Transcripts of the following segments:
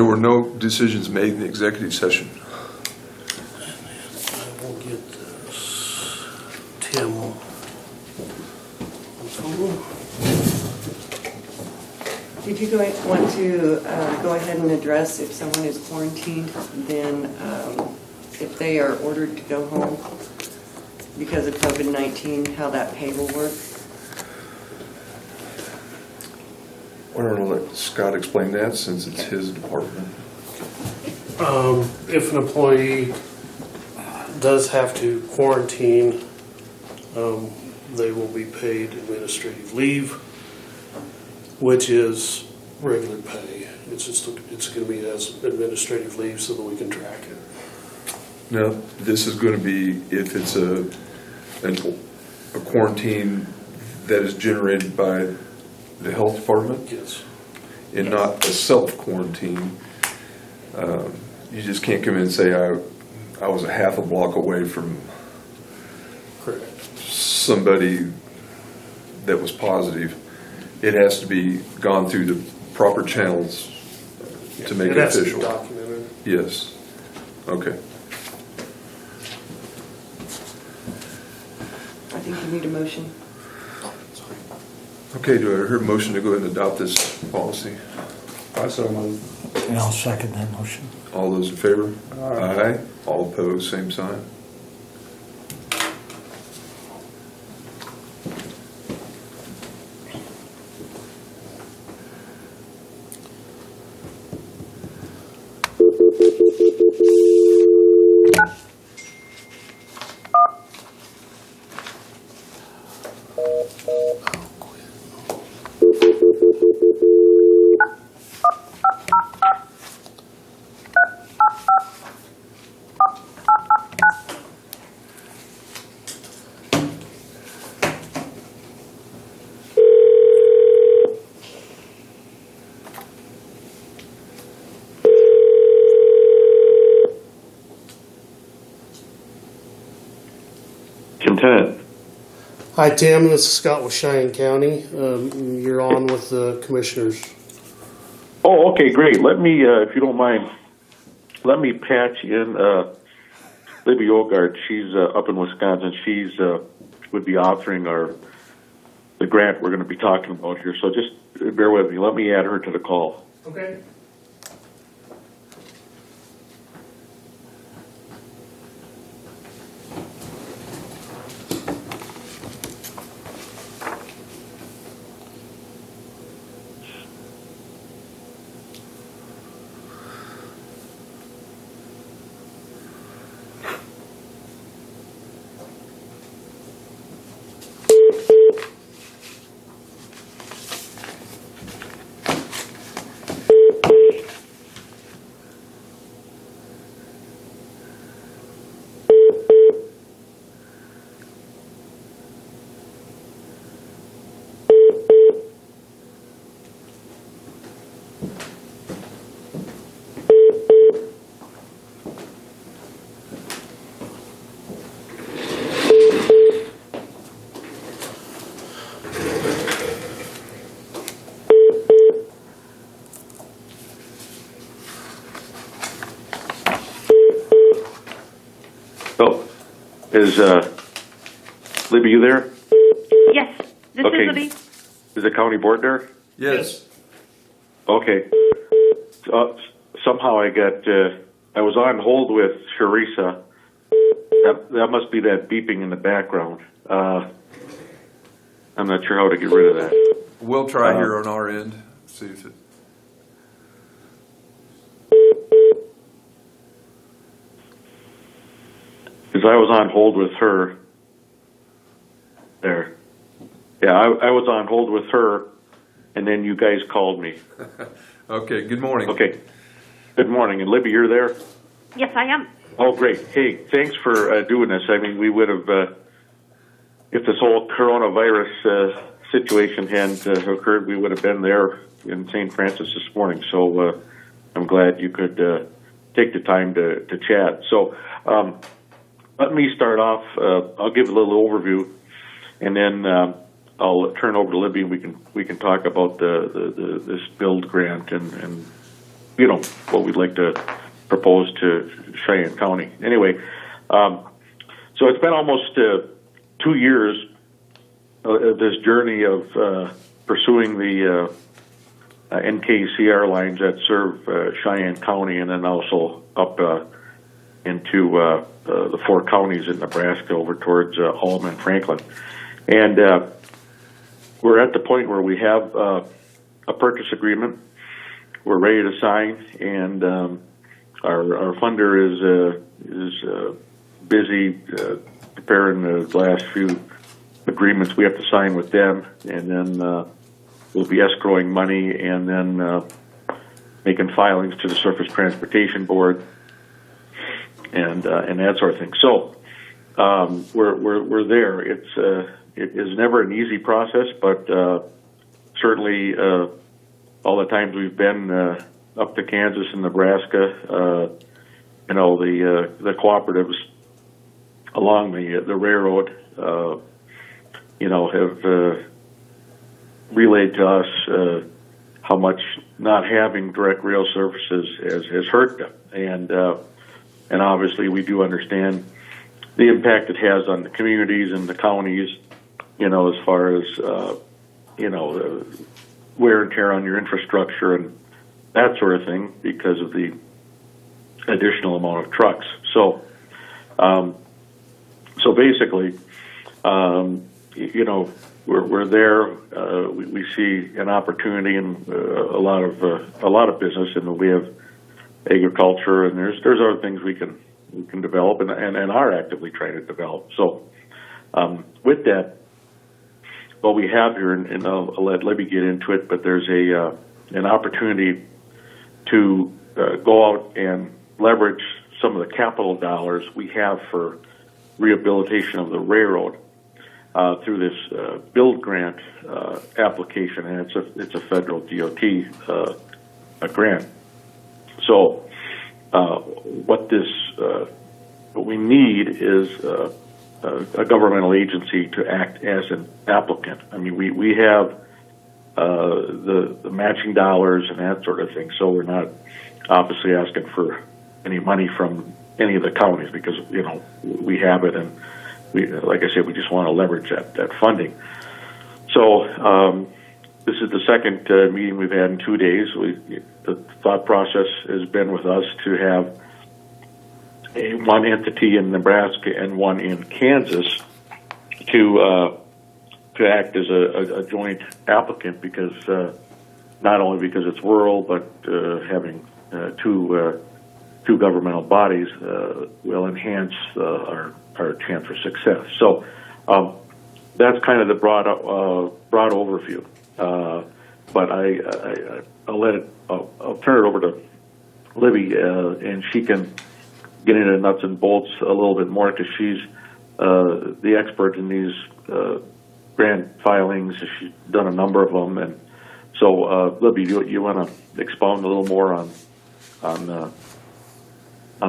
There were no decisions made in the executive session. I will get this. Tim. Did you want to go ahead and address if someone is quarantined, then if they are ordered to go home because of COVID-19, how that pay will work? I don't know, let Scott explain that since it's his department. If an employee does have to quarantine, they will be paid administrative leave, which is regular pay. It's going to be as administrative leave so that we can track it. Now, this is going to be if it's a quarantine that is generated by the health department? Yes. And not a self-quarantine. You just can't come in and say, I was a half a block away from Correct. somebody that was positive. It has to be gone through the proper channels to make it has to be official. documented. Yes. Okay. I think you need a motion. Okay, do I hear a motion to go ahead and adopt this policy? And I'll second that motion. All those in favor? Aye. All opposed, same sign. Lieutenant. Hi, Tim. This is Scott with Cheyenne County. You're on with the commissioners. Oh, okay, great. Let me, if you don't mind, let me patch in Libby Ogard. She's up in Wisconsin. She's would be authoring the grant we're going to be talking about here. So just bear with me. Let me add her to the call. Okay. Oh, is Libby, you there? Yes, this Okay. is Libby. Is the county board there? Yes. Okay. Somehow I got, I was on hold with Sharisa. That must be that beeping in the background. I'm not sure how to get rid of that. We'll try here on our end, see if it. Because I was on hold with her. There. Yeah, I was on hold with her, and then you guys called me. Okay, good morning. Okay. Good morning. And Libby, you're there? Yes, I am. Oh, great. Hey, thanks for doing this. I mean, we would have, if this whole coronavirus situation hadn't occurred, we would have been there in St. Francis this morning. So I'm glad you could take the time to chat. So let me start off. I'll give a little overview, and then I'll turn over to Libby, and we can talk about this build grant and what we'd like to propose to Cheyenne County. Anyway, so it's been almost 2 years this journey of pursuing the NKCR lines that serve Cheyenne County, and then also up into the 4 counties in Nebraska over towards Ulm and Franklin. And we're at the point where we have a purchase agreement. We're ready to sign, and our funder is busy preparing the last few agreements we have to sign with them, and then we'll be escrowing money and then making filings to the Surface Transportation Board and that sort of thing. So we're there. It is never an easy process, but certainly all the times we've been up to Kansas and Nebraska, the cooperatives along the railroad, have relayed to us how much not having direct rail services has hurt them, and obviously we do understand the impact it has on the communities and the counties, as far as wear and tear on your infrastructure and that sort of thing because of the additional amount of trucks. So basically, we're there. We see an opportunity in a lot of business, and we have agriculture, and there's other things we can develop and are actively trying to develop. So with that, what we have here, and I'll let Libby get into it, but there's an opportunity to go out and leverage some of the capital dollars we have for rehabilitation of the railroad through this build grant application, and it's a federal DOT a grant. So what we need is a governmental agency to act as an applicant. I mean, we have the matching dollars and that sort of thing, so we're not obviously asking for any money from any of the counties because we have it, and like I said, we just want to leverage that funding. So this is the second meeting we've had in 2 days. The thought process has been with us to have one entity in Nebraska and one in Kansas to act as a joint applicant, because not only because it's rural, but having two governmental bodies will enhance our chance for success. So that's kind of the broad overview. But I'll turn it over to Libby, and she can get into nuts and bolts a little bit more, because she's the expert in these grant filings. She's done a number of them, and so Libby, you want to expound a little more on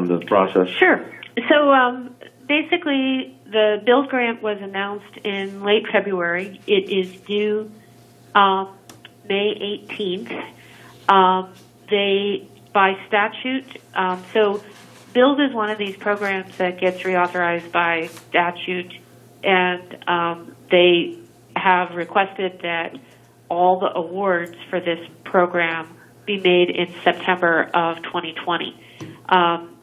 the process? Sure. So basically, the build grant was announced in late February. It is due May 18th. They, by statute, so build is one of these programs that gets reauthorized by statute, and they have requested that all the awards for this program be made in September of 2020.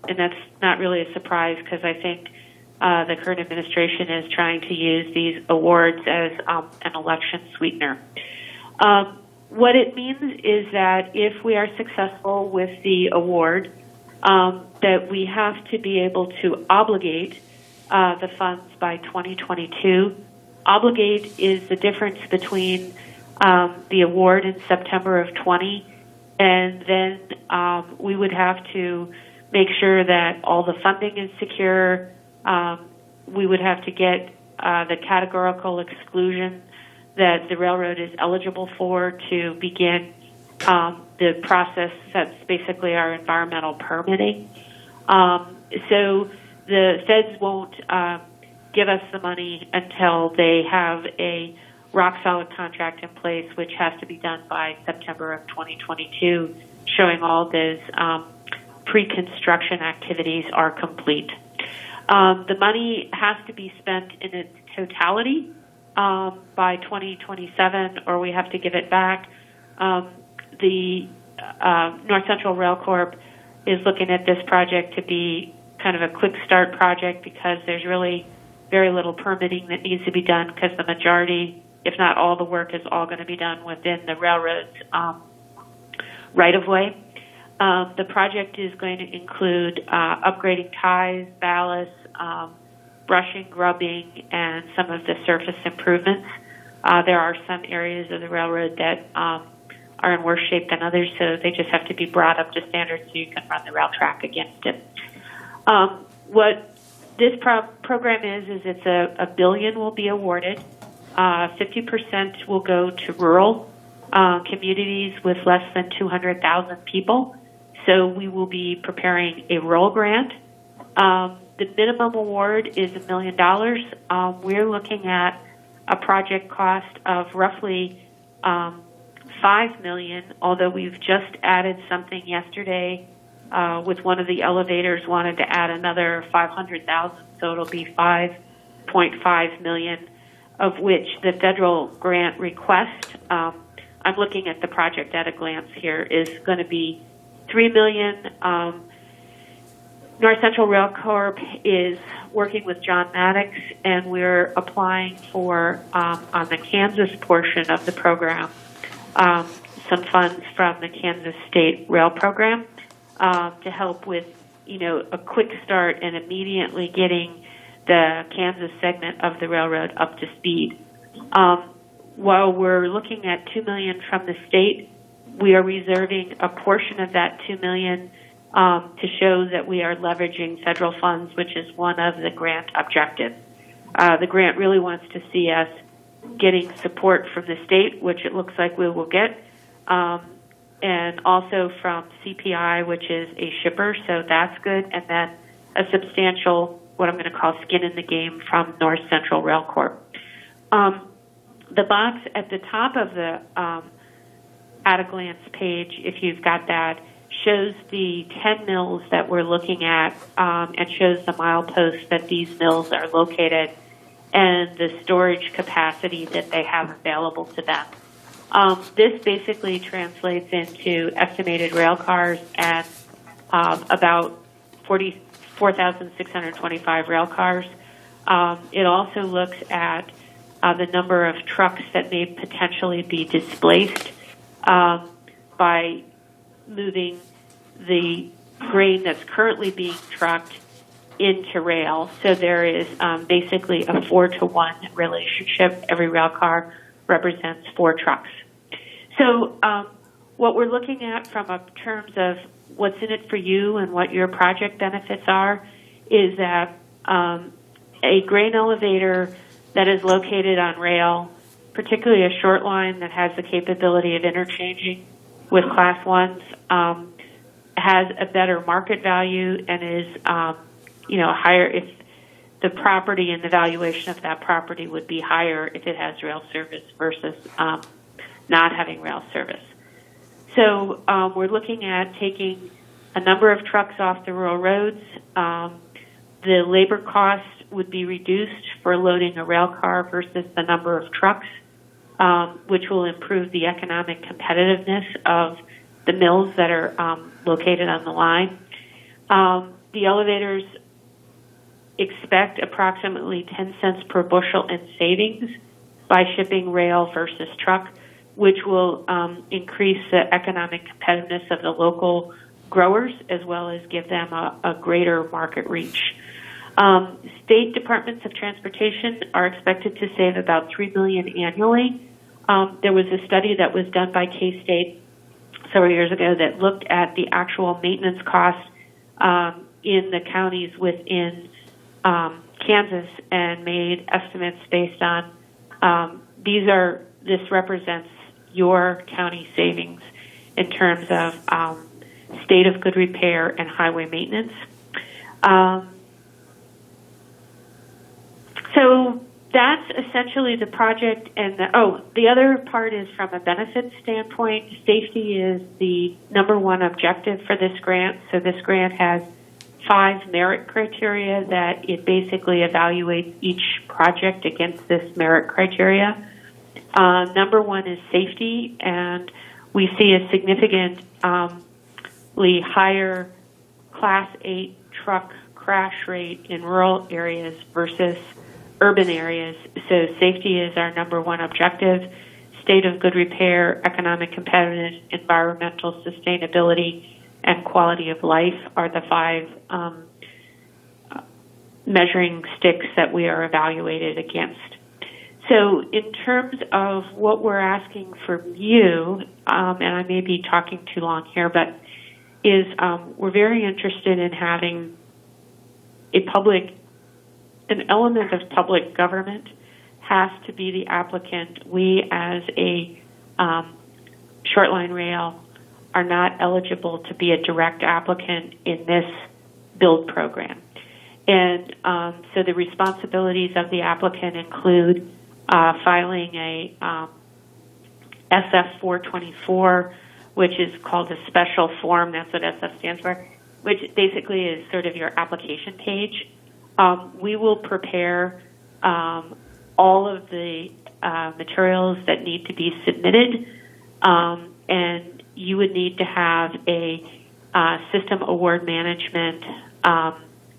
And that's not really a surprise, because I think the current administration is trying to use these awards as an election sweetener. What it means is that if we are successful with the award, that we have to be able to obligate the funds by 2022. Obligate is the difference between the award in September of 20, and then we would have to make sure that all the funding is secure. We would have to get the categorical exclusion that the railroad is eligible for to begin the process that's basically our environmental permitting. So the feds won't give us the money until they have a rock-solid contract in place, which has to be done by September of 2022 showing all those pre-construction activities are complete. The money has to be spent in its totality by 2027, or we have to give it back. The North Central Rail Corp is looking at this project to be kind of a quick start project because there's really very little permitting that needs to be done because the majority, if not all the work, is all going to be done within the railroad's right-of-way. The project is going to include upgrading ties, ballast, brushing, grubbing, and some of the surface improvements. There are some areas of the railroad that are in worse shape than others, so they just have to be brought up to standard so you can run the rail track against it. What this program is it's $1 billion will be awarded. 50% will go to rural communities with less than 200,000 people. So we will be preparing a rural grant. The minimum award is $1 million. We're looking at a project cost of roughly $5 million, although we've just added something yesterday with one of the elevators wanted to add another $500,000, so it'll be $5.5 million, of which the federal grant request, I'm looking at the project at a glance here, is going to be $3 million. North Central Rail Corp is working with John Maddox, and we're applying for, on the Kansas portion of the program, some funds from the Kansas State Rail Program to help with, a quick start and immediately getting the Kansas segment of the railroad up to speed. While we're looking at $2 million from the state, we are reserving a portion of that $2 million to show that we are leveraging federal funds, which is one of the grant objectives. The grant really wants to see us getting support from the state, which it looks like we will get, and also from CPI, which is a shipper, so that's good, and then a substantial, what I'm going to call skin in the game, from North Central Rail Corp. The box at the top of the at-a-glance page, if you've got that, shows the 10 mills that we're looking at and shows the mileposts that these mills are located and the storage capacity that they have available to them. This basically translates into estimated rail cars and about 4,625 rail cars. It also looks at the number of trucks that may potentially be displaced by moving the grain that's currently being trucked into rail. So there is basically a 4-to-1 relationship. Every rail car represents 4 trucks. So what we're looking at from a terms of what's in it for you and what your project benefits are is that a grain elevator that is located on rail, particularly a short line that has the capability of interchanging with Class 1s, has a better market value and is, higher if the property and the valuation of that property would be higher if it has rail service versus not having rail service. So we're looking at taking a number of trucks off the rural roads. The labor cost would be reduced for loading a rail car versus the number of trucks, which will improve the economic competitiveness of the mills that are located on the line. The elevators expect approximately 10 cents per bushel in savings by shipping rail versus truck, which will increase the economic competitiveness of the local growers as well as give them a greater market reach. State departments of transportation are expected to save about $3 million annually. There was a study that was done by K-State several years ago that looked at the actual maintenance costs in the counties within Kansas and made estimates based on this represents your county savings in terms of state of good repair and highway maintenance. So That's essentially the project, and the other part is from a benefits standpoint. Safety is the number one objective for this grant. So this grant has 5 merit criteria that it basically evaluates each project against this merit criteria. Number one is safety, and we see a significantly higher Class 8 truck crash rate in rural areas versus urban areas. So safety is our number one objective. State of good repair, economic competitiveness, environmental sustainability, and quality of life are the 5 measuring sticks that we are evaluated against. So in terms of what we're asking from you, and I may be talking too long here, but is we're very interested in having an element of public government has to be the applicant. We, as a short line rail, are not eligible to be a direct applicant in this build program. And so the responsibilities of the applicant include filing a SF 424, which is called a special form. That's what SF stands for, which basically is sort of your application page. We will prepare all of the materials that need to be submitted, and you would need to have a system award management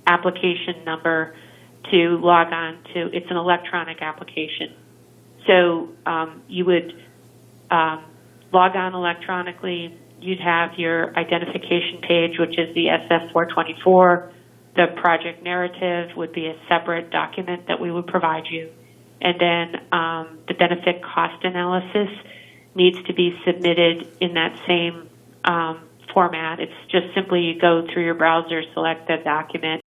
application number to log on to. It's an electronic application. So you would log on electronically. You'd have your identification page, which is the SF 424. The project narrative would be a separate document that we would provide you. And then the benefit cost analysis needs to be submitted in that same format. It's just simply you go through your browser, select the document,